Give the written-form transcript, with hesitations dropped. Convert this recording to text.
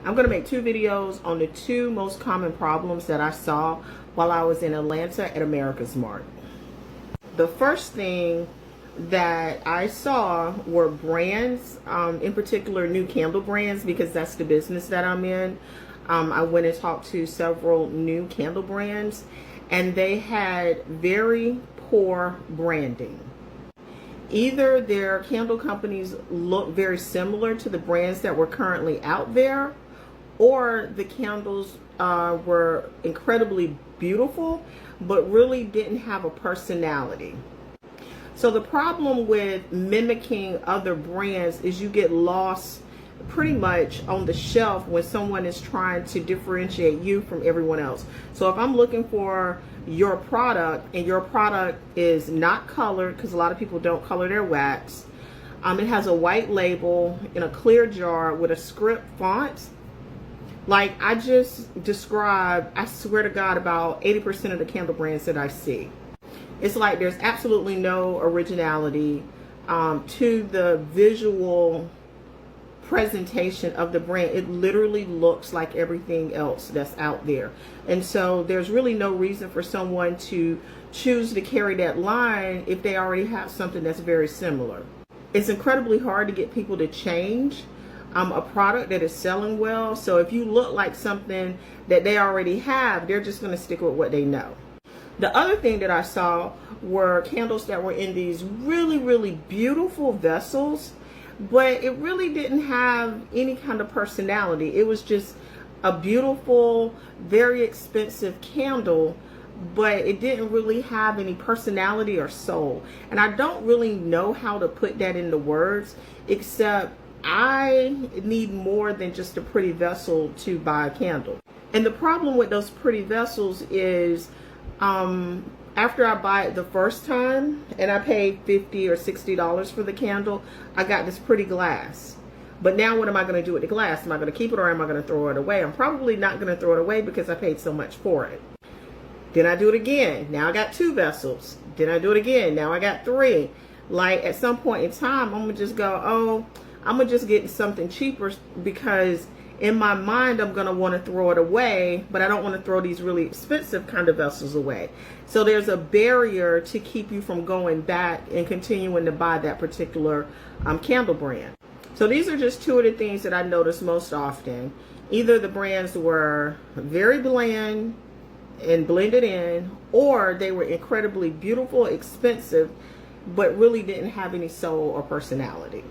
I'm going to make two videos on the two most common problems that I saw while I was in Atlanta at America's Mart. The first thing that I saw were brands, in particular new candle brands, because that's the business that I'm in. I went and talked to several new candle brands, and they had very poor branding. Either their candle companies look very similar to the brands that were currently out there, or the candles were incredibly beautiful, but really didn't have a personality. So the problem with mimicking other brands is you get lost pretty much on the shelf when someone is trying to differentiate you from everyone else. So if I'm looking for your product and your product is not colored, because a lot of people don't color their wax, it has a white label in a clear jar with a script font, like I just described, I swear to God, about 80% of the candle brands that I see. It's like there's absolutely no originality to the visual presentation of the brand. It literally looks like everything else that's out there. And so there's really no reason for someone to choose to carry that line if they already have something that's very similar. It's incredibly hard to get people to change a product that is selling well. So if you look like something that they already have, they're just going to stick with what they know. The other thing that I saw were candles that were in these really, really beautiful vessels, but it really didn't have any kind of personality. It was just a beautiful, very expensive candle, but it didn't really have any personality or soul. And I don't really know how to put that into words, except I need more than just a pretty vessel to buy a candle. And the problem with those pretty vessels is after I buy it the first time and I paid $50 or $60 for the candle, I got this pretty glass. But now what am I going to do with the glass? Am I going to keep it or am I going to throw it away? I'm probably not going to throw it away because I paid so much for it. Then I do it again. Now I got two vessels. Then I do it again. Now I got three. Like at some point in time, I'm going to just go, oh, I'm going to just get something cheaper, because in my mind, I'm going to want to throw it away, but I don't want to throw these really expensive kind of vessels away. So there's a barrier to keep you from going back and continuing to buy that particular candle brand. So these are just two of the things that I notice most often. Either the brands were very bland and blended in, or they were incredibly beautiful, expensive, but really didn't have any soul or personality.